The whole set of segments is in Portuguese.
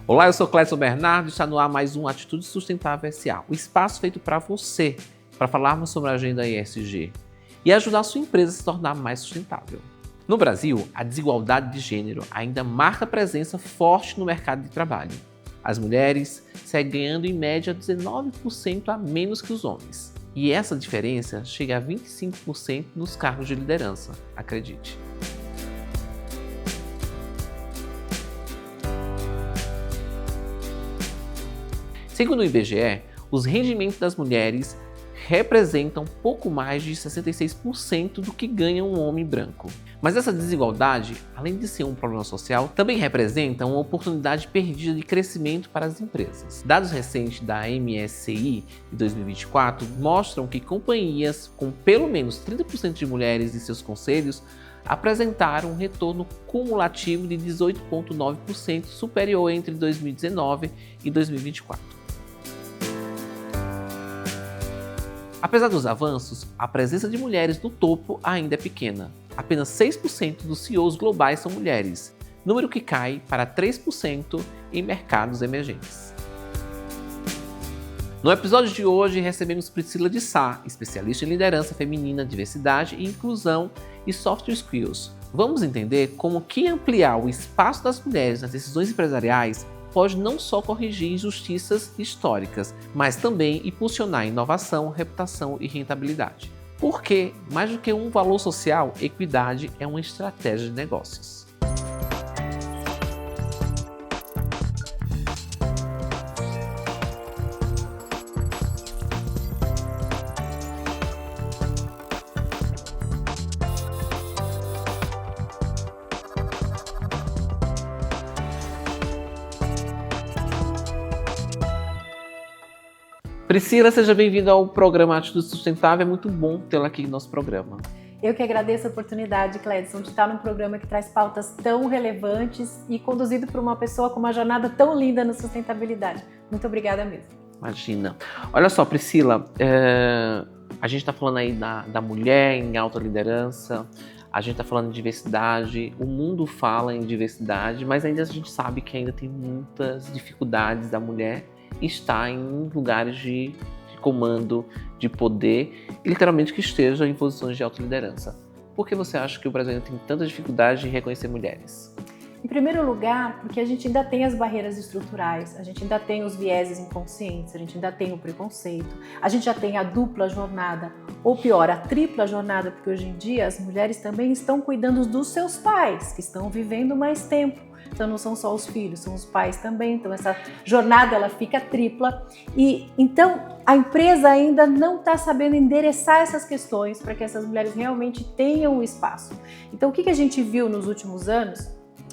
Olá, eu sou Clédson Bernardo e está no ar mais um Atitude Sustentável S.A., o espaço feito para você, para falarmos sobre a agenda ESG e ajudar a sua empresa a se tornar mais sustentável. No Brasil, a desigualdade de gênero ainda marca presença forte no mercado de trabalho. As mulheres seguem ganhando em média 19% a menos que os homens. E essa diferença chega a 25% nos cargos de liderança, acredite. Segundo o IBGE, os rendimentos das mulheres representam pouco mais de 66% do que ganha um homem branco. Mas essa desigualdade, além de ser um problema social, também representa uma oportunidade perdida de crescimento para as empresas. Dados recentes da MSCI de 2024 mostram que companhias com pelo menos 30% de mulheres em seus conselhos apresentaram um retorno cumulativo de 18,9% superior entre 2019 e 2024. Apesar dos avanços, a presença de mulheres no topo ainda é pequena. Apenas 6% dos CEOs globais são mulheres, número que cai para 3% em mercados emergentes. No episódio de hoje, recebemos Priscila de Sá, especialista em liderança feminina, diversidade e inclusão e soft skills. Vamos entender como que ampliar o espaço das mulheres nas decisões empresariais pode não só corrigir injustiças históricas, mas também impulsionar inovação, reputação e rentabilidade. Porque, mais do que um valor social, equidade é uma estratégia de negócios. Priscila, seja bem-vinda ao programa Atitude Sustentável, é muito bom tê-la aqui no nosso programa. Eu que agradeço a oportunidade, Clédson, de estar num programa que traz pautas tão relevantes e conduzido por uma pessoa com uma jornada tão linda na sustentabilidade. Muito obrigada mesmo. Imagina. Olha só, Priscila, a gente está falando aí da mulher em alta liderança, a gente está falando de diversidade, o mundo fala em diversidade, mas ainda a gente sabe que ainda tem muitas dificuldades da mulher estar em lugares de comando, de poder, e literalmente que esteja em posições de alta liderança. Por que você acha que o Brasil ainda tem tanta dificuldade em reconhecer mulheres? Em primeiro lugar, porque a gente ainda tem as barreiras estruturais, a gente ainda tem os vieses inconscientes, a gente ainda tem o preconceito, a gente já tem a dupla jornada, ou pior, a tripla jornada, porque hoje em dia as mulheres também estão cuidando dos seus pais, que estão vivendo mais tempo. Então não são só os filhos, são os pais também, então essa jornada ela fica tripla e então a empresa ainda não está sabendo endereçar essas questões para que essas mulheres realmente tenham o espaço. Então o que a gente viu nos últimos anos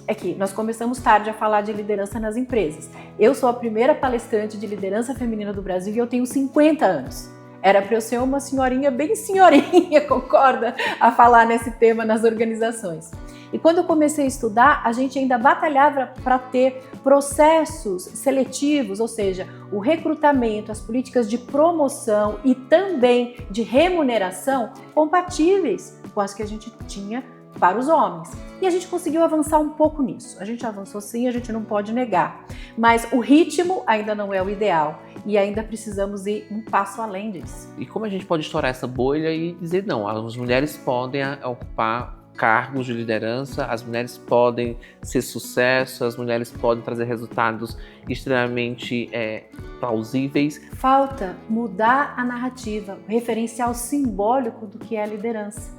é que nós começamos tarde a falar de liderança nas empresas. Eu sou a primeira palestrante de liderança feminina do Brasil e eu tenho 50 anos. Era para eu ser uma senhorinha, bem senhorinha, concorda? A falar nesse tema nas organizações. E quando eu comecei a estudar, a gente ainda batalhava para ter processos seletivos, ou seja, o recrutamento, as políticas de promoção e também de remuneração compatíveis com as que a gente tinha para os homens. E a gente conseguiu avançar um pouco nisso. A gente avançou sim, a gente não pode negar. Mas o ritmo ainda não é o ideal e ainda precisamos ir um passo além disso. E como a gente pode estourar essa bolha e dizer não, as mulheres podem ocupar cargos de liderança, as mulheres podem ser sucesso, as mulheres podem trazer resultados extremamente plausíveis. Falta mudar a narrativa, o referencial simbólico do que é a liderança.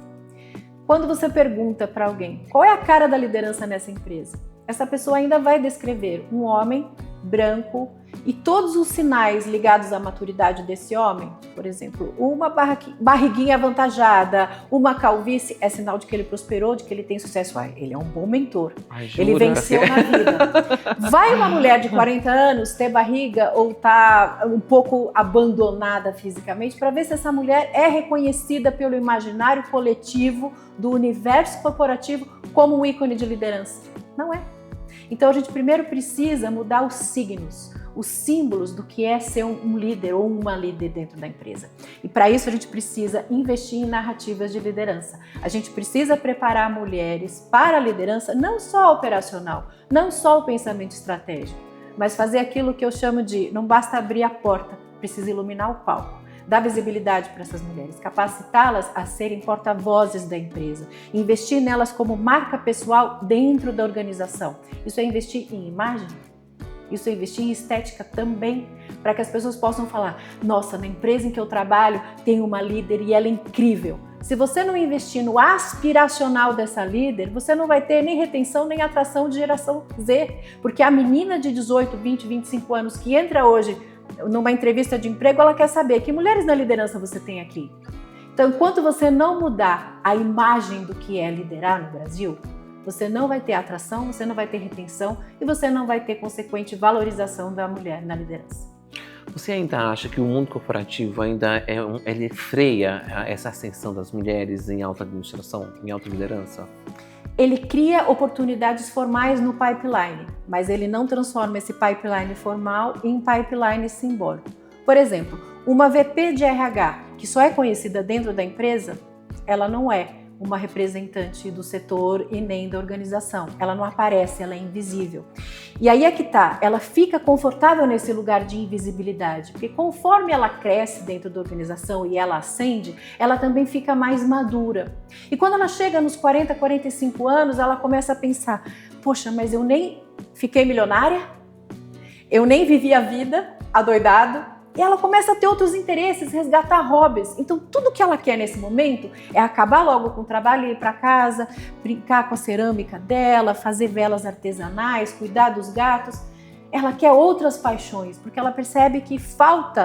Quando você pergunta para alguém qual é a cara da liderança nessa empresa, essa pessoa ainda vai descrever um homem branco e todos os sinais ligados à maturidade desse homem, por exemplo, uma barriguinha avantajada, uma calvície, é sinal de que ele prosperou, de que ele tem sucesso. Ele é um bom mentor, ele venceu na vida. Vai uma mulher de 40 anos ter barriga ou tá um pouco abandonada fisicamente para ver se essa mulher é reconhecida pelo imaginário coletivo do universo corporativo como um ícone de liderança. Não é. Então a gente primeiro precisa mudar os signos, os símbolos do que é ser um líder ou uma líder dentro da empresa. E para isso a gente precisa investir em narrativas de liderança. A gente precisa preparar mulheres para a liderança, não só operacional, não só o pensamento estratégico, mas fazer aquilo que eu chamo de não basta abrir a porta, precisa iluminar o palco. Dar visibilidade para essas mulheres, capacitá-las a serem porta-vozes da empresa, investir nelas como marca pessoal dentro da organização. Isso é investir em imagem, isso é investir em estética também, para que as pessoas possam falar: nossa, na empresa em que eu trabalho tem uma líder e ela é incrível. Se você não investir no aspiracional dessa líder, você não vai ter nem retenção nem atração de geração Z, porque a menina de 18, 20, 25 anos que entra hoje numa entrevista de emprego, ela quer saber que mulheres na liderança você tem aqui. Então, enquanto você não mudar a imagem do que é liderar no Brasil, você não vai ter atração, você não vai ter retenção e você não vai ter consequente valorização da mulher na liderança. Você ainda acha que o mundo corporativo ainda ele freia essa ascensão das mulheres em alta administração, em alta liderança? Ele cria oportunidades formais no pipeline, mas ele não transforma esse pipeline formal em pipeline simbólico. Por exemplo, uma VP de RH, que só é conhecida dentro da empresa, ela não é uma representante do setor e nem da organização. Ela não aparece, ela é invisível. E aí é que tá, ela fica confortável nesse lugar de invisibilidade, porque conforme ela cresce dentro da organização e ela ascende, ela também fica mais madura. E quando ela chega nos 40, 45 anos, ela começa a pensar: poxa, mas eu nem fiquei milionária, eu nem vivi a vida adoidado. E ela começa a ter outros interesses, resgatar hobbies. Então, tudo que ela quer nesse momento é acabar logo com o trabalho, ir para casa, brincar com a cerâmica dela, fazer velas artesanais, cuidar dos gatos. Ela quer outras paixões, porque ela percebe que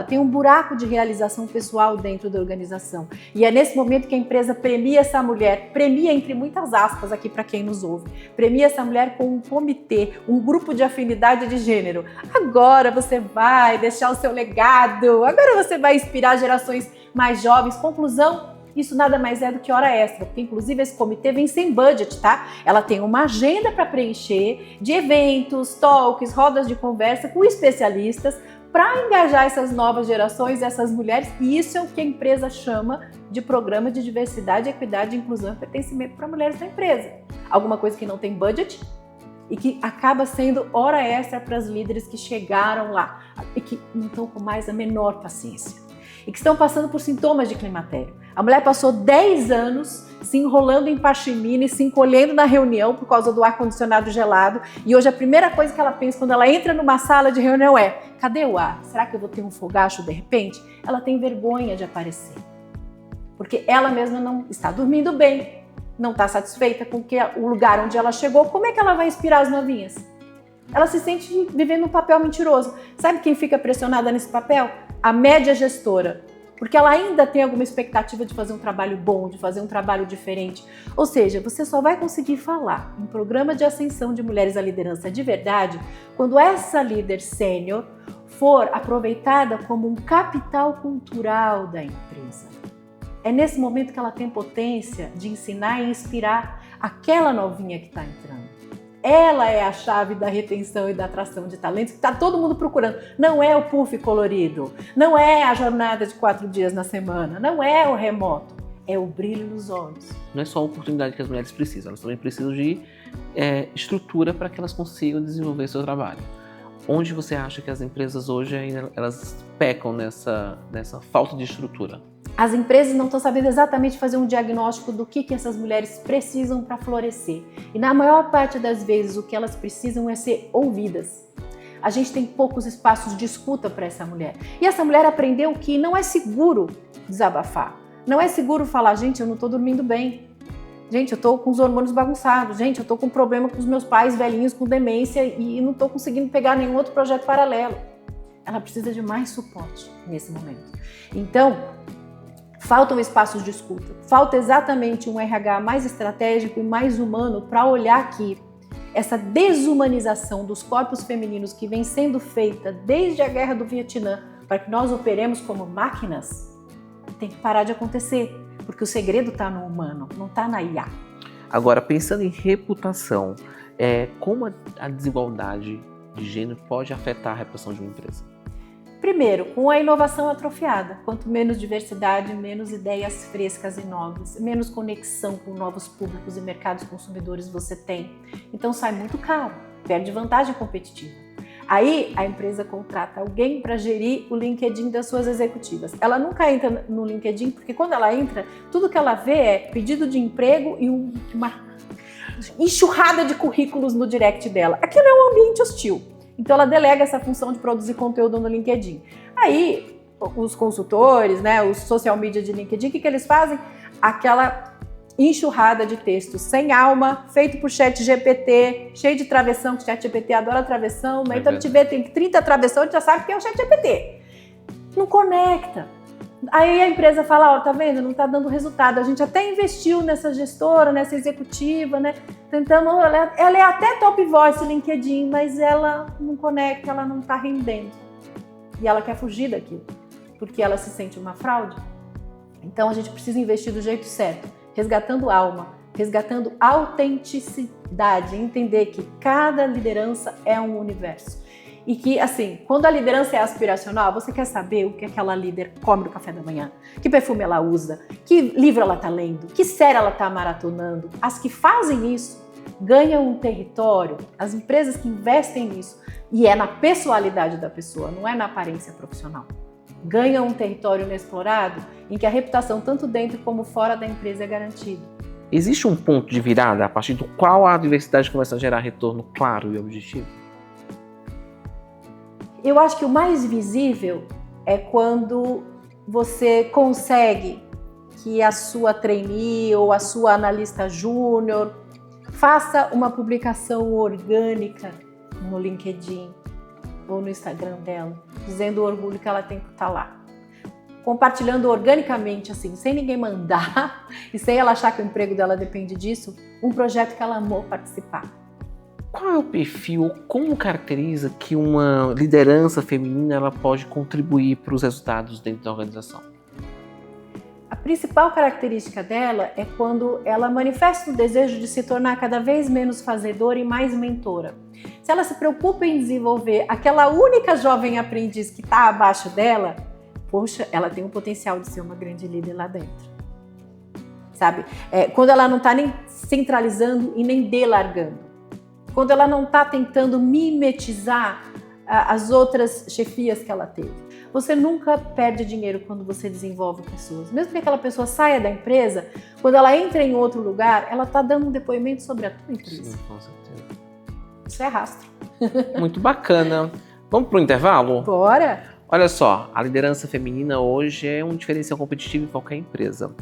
tem um buraco de realização pessoal dentro da organização. E é nesse momento que a empresa premia essa mulher, premia entre muitas aspas aqui para quem nos ouve, premia essa mulher com um comitê, um grupo de afinidade de gênero. Agora você vai deixar o seu legado, agora você vai inspirar gerações mais jovens. Conclusão: isso nada mais é do que hora extra, porque inclusive esse comitê vem sem budget, tá? Ela tem uma agenda para preencher de eventos, talks, rodas de conversa com especialistas para engajar essas novas gerações, essas mulheres, e isso é o que a empresa chama de programa de diversidade, equidade, inclusão e pertencimento para mulheres da empresa. Alguma coisa que não tem budget e que acaba sendo hora extra para as líderes que chegaram lá e que não estão com mais a menor paciência e que estão passando por sintomas de climatério. A mulher passou 10 anos se enrolando em pachimina e se encolhendo na reunião por causa do ar-condicionado gelado, e hoje a primeira coisa que ela pensa quando ela entra numa sala de reunião é: cadê o ar? Será que eu vou ter um fogacho de repente? Ela tem vergonha de aparecer, porque ela mesma não está dormindo bem, não está satisfeita com o lugar onde ela chegou. Como é que ela vai inspirar as novinhas? Ela se sente vivendo um papel mentiroso. Sabe quem fica pressionada nesse papel? A média gestora, porque ela ainda tem alguma expectativa de fazer um trabalho bom, de fazer um trabalho diferente. Ou seja, você só vai conseguir falar em programa de ascensão de mulheres à liderança de verdade quando essa líder sênior for aproveitada como um capital cultural da empresa. É nesse momento que ela tem potência de ensinar e inspirar aquela novinha que está entrando. Ela é a chave da retenção e da atração de talentos que está todo mundo procurando. Não é o puff colorido, não é a jornada de 4 dias na semana, não é o remoto, é o brilho nos olhos. Não é só a oportunidade que as mulheres precisam, elas também precisam de estrutura para que elas consigam desenvolver seu trabalho. Onde você acha que as empresas hoje elas pecam nessa falta de estrutura? As empresas não estão sabendo exatamente fazer um diagnóstico do que essas mulheres precisam para florescer. E na maior parte das vezes o que elas precisam é ser ouvidas. A gente tem poucos espaços de escuta para essa mulher. E essa mulher aprendeu que não é seguro desabafar. Não é seguro falar: gente, eu não estou dormindo bem. Gente, eu estou com os hormônios bagunçados. Gente, eu estou com problema com os meus pais velhinhos com demência e não estou conseguindo pegar nenhum outro projeto paralelo. Ela precisa de mais suporte nesse momento. Então, faltam espaços de escuta, falta exatamente um RH mais estratégico e mais humano para olhar aqui essa desumanização dos corpos femininos que vem sendo feita desde a Guerra do Vietnã para que nós operemos como máquinas. Tem que parar de acontecer, porque o segredo está no humano, não está na IA. Agora, pensando em reputação, como a desigualdade de gênero pode afetar a reputação de uma empresa? Primeiro, com a inovação atrofiada. Quanto menos diversidade, menos ideias frescas e novas, menos conexão com novos públicos e mercados consumidores você tem. Então sai muito caro, perde vantagem competitiva. Aí a empresa contrata alguém para gerir o LinkedIn das suas executivas. Ela nunca entra no LinkedIn, porque quando ela entra, tudo que ela vê é pedido de emprego e uma enxurrada de currículos no direct dela. Aquilo é um ambiente hostil. Então ela delega essa função de produzir conteúdo no LinkedIn. Aí os consultores, né, os social media de LinkedIn, o que eles fazem? Aquela enxurrada de texto sem alma, feito por ChatGPT, cheio de travessão, que o ChatGPT adora travessão, mas então te vê, tem 30 travessões, já sabe que é o ChatGPT. Não conecta. Aí a empresa fala, ó, tá vendo? Não tá dando resultado. A gente até investiu nessa gestora, nessa executiva, né? Tentando, ela é até top voice LinkedIn, mas ela não conecta, ela não tá rendendo. E ela quer fugir daquilo, porque ela se sente uma fraude. Então a gente precisa investir do jeito certo, resgatando alma, resgatando autenticidade, entender que cada liderança é um universo. E que, assim, quando a liderança é aspiracional, você quer saber o que aquela líder come no café da manhã, que perfume ela usa, que livro ela está lendo, que série ela está maratonando. As que fazem isso ganham um território, as empresas que investem nisso, e é na pessoalidade da pessoa, não é na aparência profissional, ganham um território inexplorado em que a reputação, tanto dentro como fora da empresa, é garantida. Existe um ponto de virada a partir do qual a diversidade começa a gerar retorno claro e objetivo? Eu acho que o mais visível é quando você consegue que a sua trainee ou a sua analista júnior faça uma publicação orgânica no LinkedIn ou no Instagram dela, dizendo o orgulho que ela tem por estar lá. Compartilhando organicamente, assim, sem ninguém mandar e sem ela achar que o emprego dela depende disso, um projeto que ela amou participar. Qual é o perfil, como caracteriza que uma liderança feminina ela pode contribuir para os resultados dentro da organização? A principal característica dela é quando ela manifesta o desejo de se tornar cada vez menos fazedora e mais mentora. Se ela se preocupa em desenvolver aquela única jovem aprendiz que está abaixo dela, poxa, ela tem o potencial de ser uma grande líder lá dentro. Sabe? Quando ela não está nem centralizando e nem delargando. Quando ela não está tentando mimetizar as outras chefias que ela teve. Você nunca perde dinheiro quando você desenvolve pessoas. Mesmo que aquela pessoa saia da empresa, quando ela entra em outro lugar, ela está dando um depoimento sobre a tua empresa. Sim, com certeza. Isso é rastro. Muito bacana. Vamos para o intervalo? Bora! Olha só, a liderança feminina hoje é um diferencial competitivo em qualquer empresa.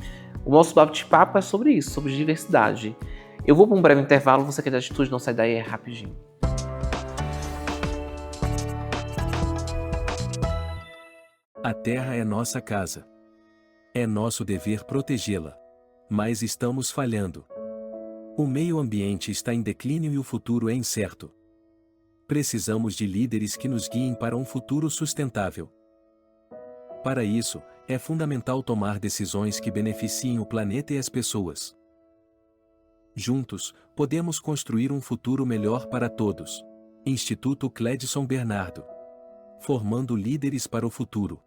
O nosso bate-papo é sobre isso, sobre diversidade. Eu vou para um breve intervalo, você que é de atitude, não sai daí, é rapidinho. A Terra é nossa casa. É nosso dever protegê-la. Mas estamos falhando. O meio ambiente está em declínio e o futuro é incerto. Precisamos de líderes que nos guiem para um futuro sustentável. Para isso, é fundamental tomar decisões que beneficiem o planeta e as pessoas. Juntos, podemos construir um futuro melhor para todos. Instituto Cledson Bernardo. Formando líderes para o futuro.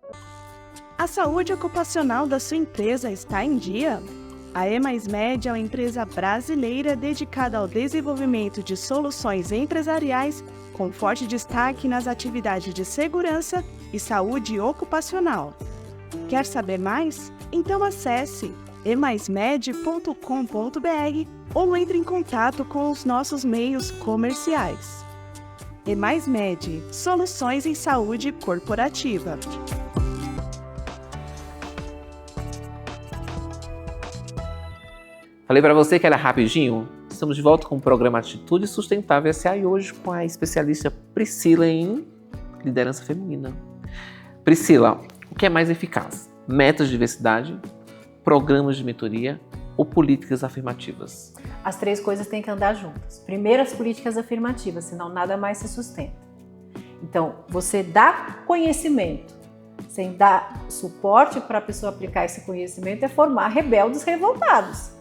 A saúde ocupacional da sua empresa está em dia? A E+Med é uma empresa brasileira dedicada ao desenvolvimento de soluções empresariais com forte destaque nas atividades de segurança e saúde ocupacional. Quer saber mais? Então acesse emaismed.com.br ou entre em contato com os nossos meios comerciais. E+Med, soluções em saúde corporativa. Falei para você que era rapidinho? Estamos de volta com o programa Atitude Sustentável SA e hoje com a especialista Priscila em liderança feminina. Priscila, o que é mais eficaz? Metas de diversidade, programas de mentoria ou políticas afirmativas? As três coisas têm que andar juntas. Primeiro, as políticas afirmativas, senão nada mais se sustenta. Então, você dá conhecimento, sem dar suporte para a pessoa aplicar esse conhecimento, é formar rebeldes revoltados.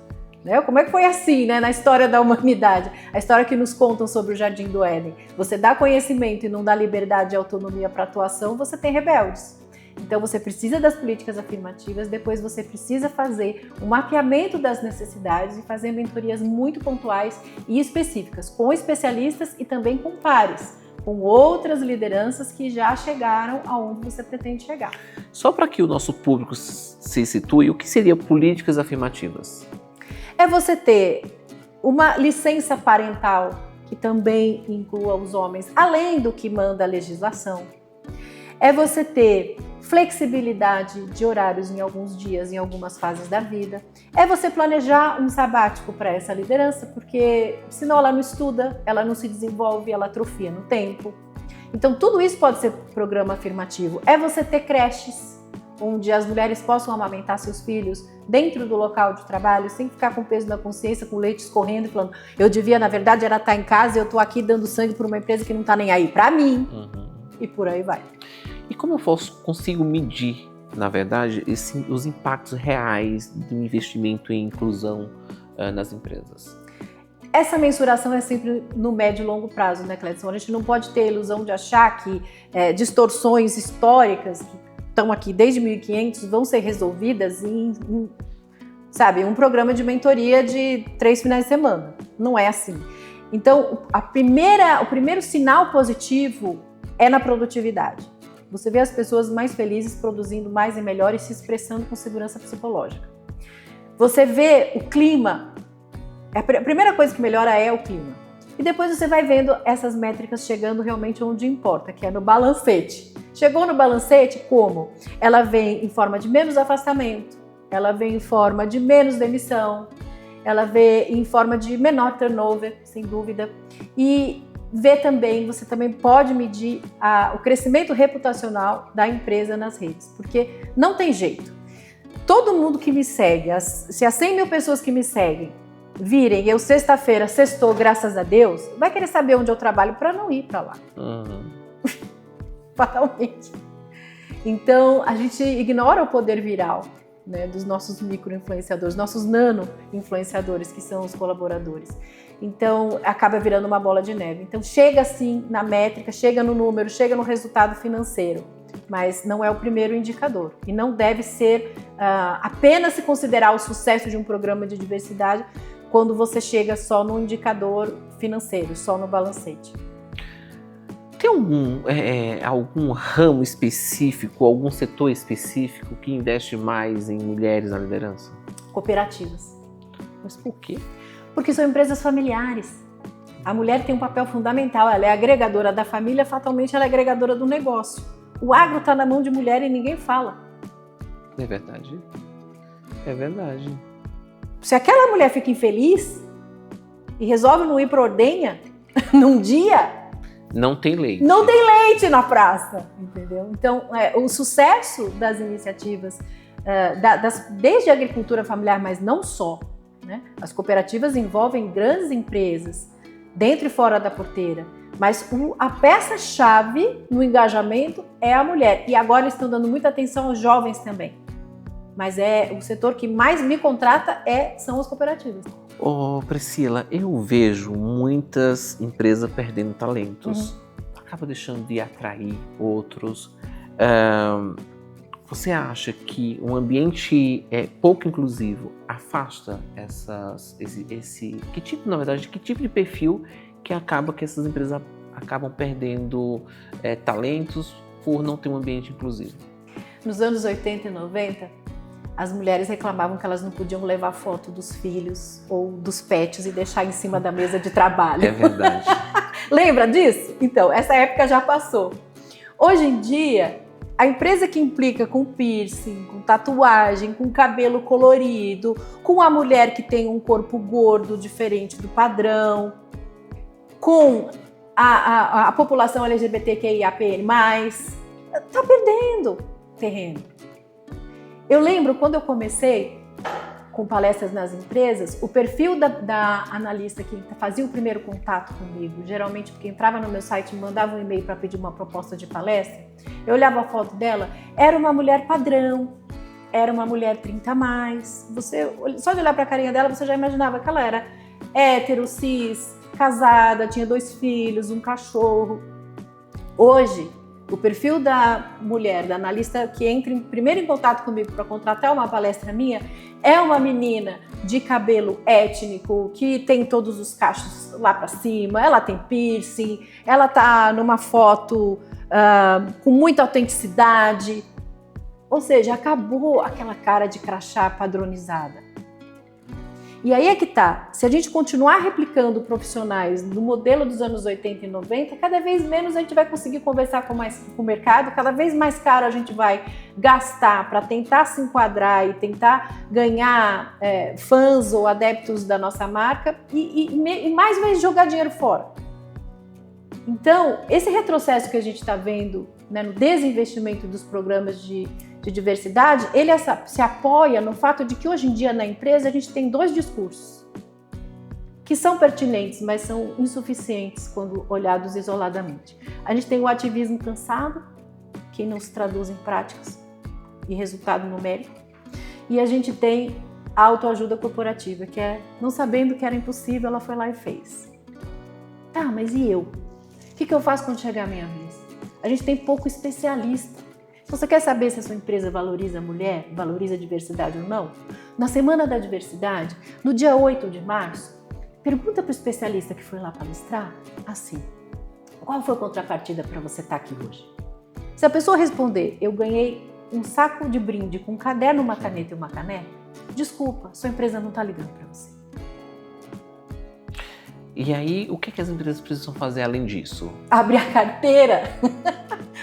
Né? Como é que foi assim, né, na história da humanidade? A história que nos contam sobre o Jardim do Éden. Você dá conhecimento e não dá liberdade e autonomia para atuação, você tem rebeldes. Então você precisa das políticas afirmativas, depois você precisa fazer um mapeamento das necessidades e fazer mentorias muito pontuais e específicas, com especialistas e também com pares, com outras lideranças que já chegaram aonde você pretende chegar. Só para que o nosso público se situe, o que seriam políticas afirmativas? É você ter uma licença parental que também inclua os homens, além do que manda a legislação. É você ter flexibilidade de horários em alguns dias, em algumas fases da vida. É você planejar um sabático para essa liderança, porque senão ela não estuda, ela não se desenvolve, ela atrofia no tempo. Então tudo isso pode ser programa afirmativo. É você ter creches, onde as mulheres possam amamentar seus filhos dentro do local de trabalho, sem ficar com peso na consciência, com leite escorrendo e falando, eu devia, na verdade, era estar em casa e eu estou aqui dando sangue para uma empresa que não está nem aí para mim. E por aí vai. E como eu consigo medir, na verdade, os impactos reais do investimento em inclusão nas empresas? Essa mensuração é sempre no médio e longo prazo, né, Cledson? A gente não pode ter a ilusão de achar que distorções históricas que estão aqui desde 1500 vão ser resolvidas em um programa de mentoria de 3 finais de semana. Não é assim. Então, o primeiro sinal positivo é na produtividade. Você vê as pessoas mais felizes, produzindo mais e melhor e se expressando com segurança psicológica. Você vê o clima. A primeira coisa que melhora é o clima. E depois você vai vendo essas métricas chegando realmente onde importa, que é no balancete. Chegou no balancete, como? Ela vem em forma de menos afastamento, ela vem em forma de menos demissão, ela vem em forma de menor turnover, sem dúvida. E você também pode medir o crescimento reputacional da empresa nas redes, porque não tem jeito. Todo mundo que me segue, se as 100 mil pessoas que me seguem virem, eu sexta-feira, sextou, graças a Deus, vai querer saber onde eu trabalho para não ir para lá. Fatalmente. Então, a gente ignora o poder viral, né, dos nossos micro-influenciadores, nossos nano-influenciadores, que são os colaboradores. Então, acaba virando uma bola de neve. Então, chega assim na métrica, chega no número, chega no resultado financeiro, mas não é o primeiro indicador. E não deve ser apenas se considerar o sucesso de um programa de diversidade quando você chega só no indicador financeiro, só no balancete. Tem algum ramo específico, algum setor específico que investe mais em mulheres na liderança? Cooperativas. Mas por quê? Porque são empresas familiares. A mulher tem um papel fundamental, ela é agregadora da família, fatalmente ela é agregadora do negócio. O agro está na mão de mulher e ninguém fala. É verdade. É verdade. Se aquela mulher fica infeliz e resolve não ir para ordenha num dia... Não tem leite. Não tem leite na praça, entendeu? Então, o sucesso das iniciativas, desde a agricultura familiar, mas não só, né? As cooperativas envolvem grandes empresas, dentro e fora da porteira, mas a peça-chave no engajamento é a mulher. E agora estão dando muita atenção aos jovens também. Mas o setor que mais me contrata são as cooperativas. Priscila, eu vejo muitas empresas perdendo talentos. Acaba deixando de atrair outros. Você acha que um ambiente pouco inclusivo afasta que tipo de perfil que acaba que essas empresas acabam perdendo talentos por não ter um ambiente inclusivo? Nos anos 80 e 90, as mulheres reclamavam que elas não podiam levar foto dos filhos ou dos pets e deixar em cima da mesa de trabalho. É verdade. Lembra disso? Então, essa época já passou. Hoje em dia, a empresa que implica com piercing, com tatuagem, com cabelo colorido, com a mulher que tem um corpo gordo diferente do padrão, com a população LGBTQIAPN+, está perdendo terreno. Eu lembro quando eu comecei com palestras nas empresas, o perfil da analista que fazia o primeiro contato comigo, geralmente porque entrava no meu site e mandava um e-mail para pedir uma proposta de palestra, eu olhava a foto dela, era uma mulher padrão, era uma mulher 30+. Você, só de olhar para a carinha dela, você já imaginava que ela era hétero, cis, casada, tinha 2 filhos, um cachorro. Hoje, o perfil da mulher, da analista que entra primeiro em contato comigo para contratar uma palestra minha, é uma menina de cabelo étnico, que tem todos os cachos lá para cima, ela tem piercing, ela tá numa foto com muita autenticidade. Ou seja, acabou aquela cara de crachá padronizada. E aí é que tá, se a gente continuar replicando profissionais do modelo dos anos 80 e 90, cada vez menos a gente vai conseguir conversar com o mercado, cada vez mais caro a gente vai gastar para tentar se enquadrar e tentar ganhar fãs ou adeptos da nossa marca e mais vai jogar dinheiro fora. Então, esse retrocesso que a gente está vendo, né, no desinvestimento dos programas de diversidade, ele se apoia no fato de que hoje em dia na empresa a gente tem dois discursos que são pertinentes, mas são insuficientes quando olhados isoladamente. A gente tem o ativismo cansado, que não se traduz em práticas e resultado numérico, e a gente tem a autoajuda corporativa, que é, não sabendo que era impossível, ela foi lá e fez. Tá, mas e eu? O que eu faço quando chegar a minha vez? A gente tem pouco especialista. Você quer saber se a sua empresa valoriza a mulher, valoriza a diversidade ou não? Na Semana da Diversidade, no dia 8 de março, pergunta para o especialista que foi lá palestrar, assim, qual foi a contrapartida para você estar aqui hoje? Se a pessoa responder, eu ganhei um saco de brinde com um caderno, uma caneta e uma caneca, desculpa, sua empresa não está ligando para você. E aí, o que as empresas precisam fazer além disso? Abrir a carteira.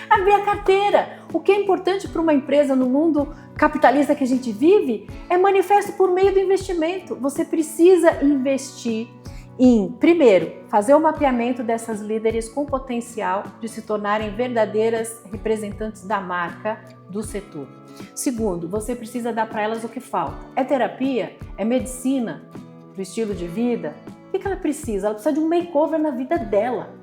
Abrir a carteira. O que é importante para uma empresa no mundo capitalista que a gente vive é manifesto por meio do investimento. Você precisa investir em, primeiro, fazer o mapeamento dessas líderes com potencial de se tornarem verdadeiras representantes da marca do setor. Segundo, você precisa dar para elas o que falta. É terapia? É medicina? Do estilo de vida? O que ela precisa? Ela precisa de um makeover na vida dela.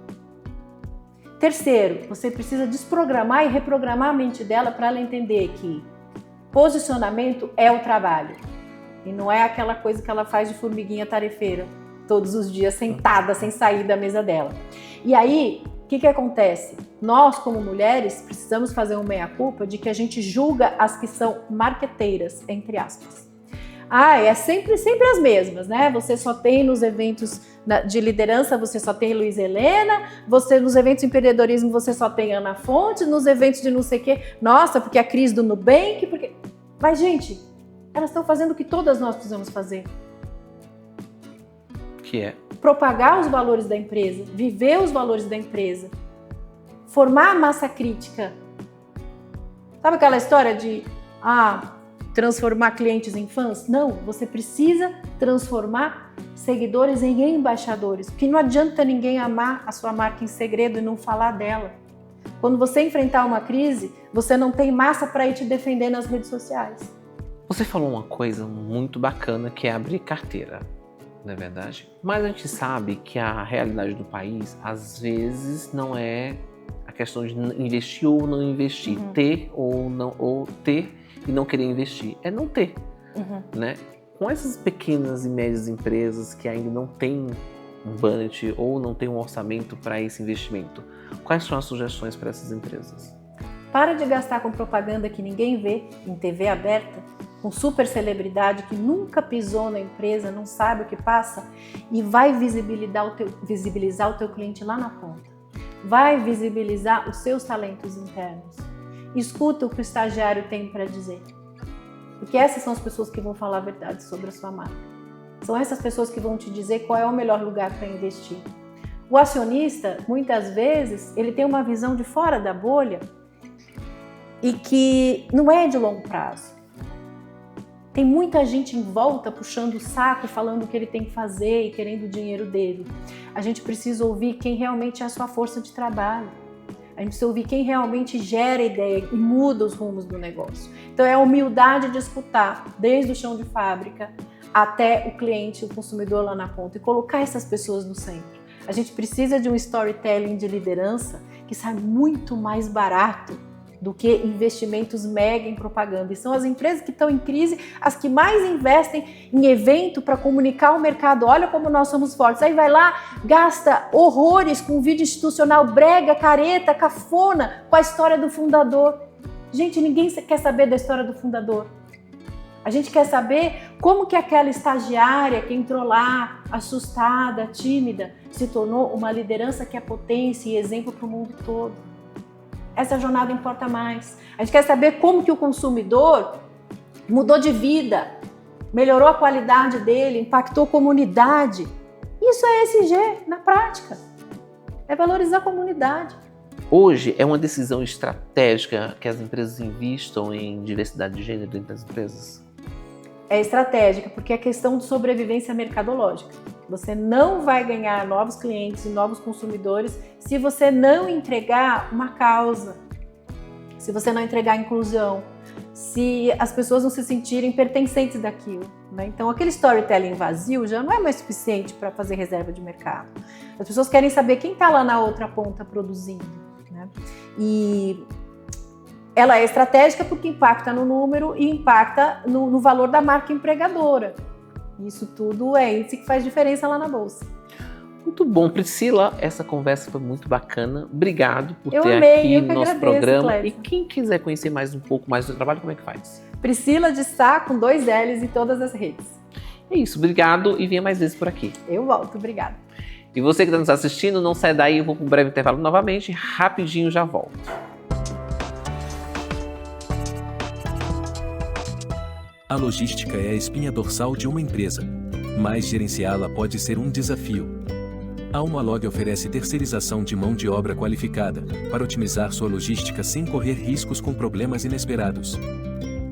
Terceiro, você precisa desprogramar e reprogramar a mente dela para ela entender que posicionamento é o trabalho. E não é aquela coisa que ela faz de formiguinha tarefeira, todos os dias sentada, sem sair da mesa dela. E aí, o que acontece? Nós, como mulheres, precisamos fazer uma meia-culpa de que a gente julga as que são marqueteiras, entre aspas. É sempre as mesmas, né? Você só tem nos eventos de liderança, você só tem Luiz Helena, nos eventos de empreendedorismo você só tem Ana Fontes, nos eventos de não sei o quê, nossa, porque a Cris do Nubank, porque... Mas, gente, elas estão fazendo o que todas nós precisamos fazer. Que é? Propagar os valores da empresa, viver os valores da empresa, formar a massa crítica. Sabe aquela história de... transformar clientes em fãs? Não, você precisa transformar seguidores em embaixadores, porque não adianta ninguém amar a sua marca em segredo e não falar dela. Quando você enfrentar uma crise, você não tem massa para ir te defender nas redes sociais. Você falou uma coisa muito bacana que é abrir carteira, não é verdade? Mas a gente sabe que a realidade do país, às vezes, não é a questão de investir ou não investir, ter ou não, ou ter e não querer investir, é não ter, né? Com essas pequenas e médias empresas que ainda não têm um budget ou não têm um orçamento para esse investimento, quais são as sugestões para essas empresas? Para de gastar com propaganda que ninguém vê em TV aberta, com super celebridade que nunca pisou na empresa, não sabe o que passa e vai visibilizar o teu cliente lá na ponta. Vai visibilizar os seus talentos internos. Escuta o que o estagiário tem para dizer. Porque essas são as pessoas que vão falar a verdade sobre a sua marca. São essas pessoas que vão te dizer qual é o melhor lugar para investir. O acionista, muitas vezes, ele tem uma visão de fora da bolha e que não é de longo prazo. Tem muita gente em volta puxando o saco, falando o que ele tem que fazer e querendo o dinheiro dele. A gente precisa ouvir quem realmente é a sua força de trabalho. A gente precisa ouvir quem realmente gera ideia e muda os rumos do negócio. Então é a humildade de escutar, desde o chão de fábrica até o cliente, o consumidor lá na ponta, e colocar essas pessoas no centro. A gente precisa de um storytelling de liderança que sai muito mais barato do que investimentos mega em propaganda. E são as empresas que estão em crise as que mais investem em evento para comunicar ao mercado. Olha como nós somos fortes. Aí vai lá, gasta horrores com vídeo institucional brega, careta, cafona, com a história do fundador. Gente, ninguém quer saber da história do fundador. A gente quer saber como que aquela estagiária que entrou lá, assustada, tímida, se tornou uma liderança que é potência e exemplo para o mundo todo. Essa jornada importa mais. A gente quer saber como que o consumidor mudou de vida, melhorou a qualidade dele, impactou a comunidade. Isso é ESG na prática. É valorizar a comunidade. Hoje é uma decisão estratégica que as empresas investam em diversidade de gênero dentro das empresas? É estratégica, porque é questão de sobrevivência mercadológica. Você não vai ganhar novos clientes e novos consumidores se você não entregar uma causa, se você não entregar inclusão, se as pessoas não se sentirem pertencentes daquilo, né? Então, aquele storytelling vazio já não é mais suficiente para fazer reserva de mercado. As pessoas querem saber quem está lá na outra ponta produzindo, né? E ela é estratégica porque impacta no número e impacta no valor da marca empregadora. Isso tudo é índice que faz diferença lá na bolsa. Muito bom, Priscila, essa conversa foi muito bacana. Obrigado por Eu ter amei, aqui eu que no nosso agradeço, programa. Clédia. E quem quiser conhecer mais um pouco mais do seu trabalho, como é que faz? Priscila de Sá com 2 L's em todas as redes. É isso, obrigado e venha mais vezes por aqui. Eu volto, obrigada. E você que está nos assistindo, não sai daí, eu vou para um breve intervalo novamente, rapidinho já volto. A logística é a espinha dorsal de uma empresa, mas gerenciá-la pode ser um desafio. A Humalog oferece terceirização de mão de obra qualificada para otimizar sua logística sem correr riscos com problemas inesperados.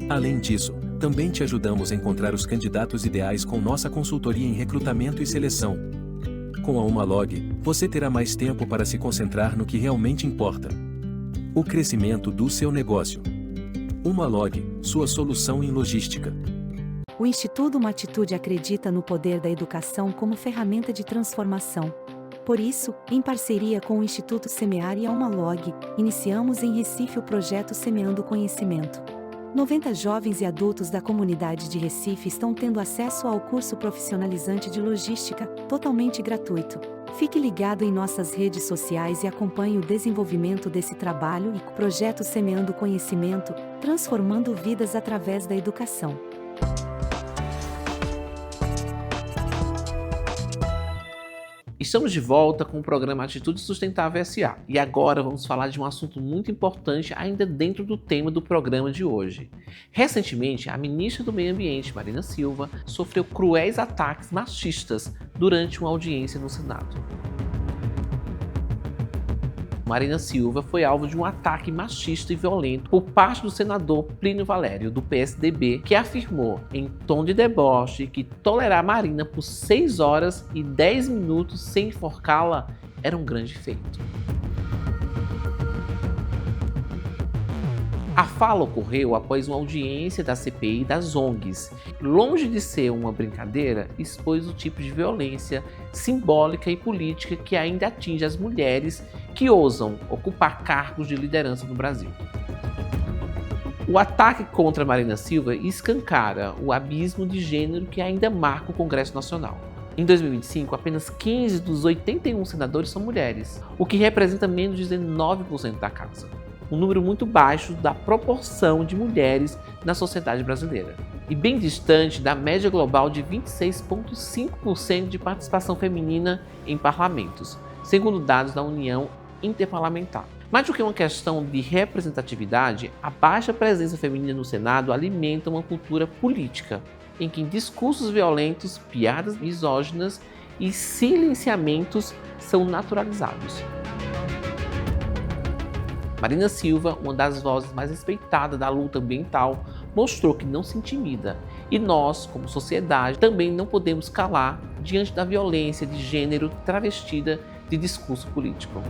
Além disso, também te ajudamos a encontrar os candidatos ideais com nossa consultoria em recrutamento e seleção. Com a Humalog, você terá mais tempo para se concentrar no que realmente importa: o crescimento do seu negócio. Humalog, sua solução em logística. O Instituto Uma Atitude acredita no poder da educação como ferramenta de transformação. Por isso, em parceria com o Instituto Semear e a Humalog, iniciamos em Recife o projeto Semeando Conhecimento. 90 jovens e adultos da comunidade de Recife estão tendo acesso ao curso profissionalizante de logística, totalmente gratuito. Fique ligado em nossas redes sociais e acompanhe o desenvolvimento desse trabalho e projeto Semeando Conhecimento, transformando vidas através da educação. Estamos de volta com o programa Atitude Sustentável SA e agora vamos falar de um assunto muito importante ainda dentro do tema do programa de hoje. Recentemente, a ministra do Meio Ambiente, Marina Silva, sofreu cruéis ataques machistas durante uma audiência no Senado. Marina Silva foi alvo de um ataque machista e violento por parte do senador Plínio Valério, do PSDB, que afirmou, em tom de deboche, que tolerar Marina por 6 horas e 10 minutos sem enforcá-la era um grande feito. A fala ocorreu após uma audiência da CPI das ONGs. Longe de ser uma brincadeira, expôs o tipo de violência simbólica e política que ainda atinge as mulheres que ousam ocupar cargos de liderança no Brasil. O ataque contra Marina Silva escancara o abismo de gênero que ainda marca o Congresso Nacional. Em 2025, apenas 15 dos 81 senadores são mulheres, o que representa menos de 19% da casa. Um número muito baixo da proporção de mulheres na sociedade brasileira, e bem distante da média global de 26,5% de participação feminina em parlamentos, segundo dados da União Interparlamentar. Mais do que uma questão de representatividade, a baixa presença feminina no Senado alimenta uma cultura política, em que discursos violentos, piadas misóginas e silenciamentos são naturalizados. Marina Silva, uma das vozes mais respeitadas da luta ambiental, mostrou que não se intimida. E nós, como sociedade, também não podemos calar diante da violência de gênero travestida de discurso político.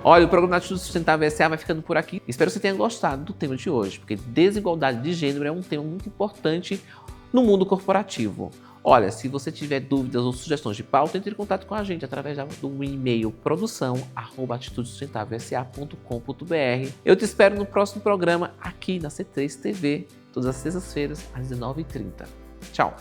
Olha, o programa Atitude Sustentável SA vai ficando por aqui. Espero que você tenha gostado do tema de hoje, porque desigualdade de gênero é um tema muito importante no mundo corporativo. Olha, se você tiver dúvidas ou sugestões de pauta, entre em contato com a gente através do e-mail produção@atitudesustentavelse.com.br. Eu te espero no próximo programa aqui na C3 TV, todas as sextas-feiras, às 19h30. Tchau!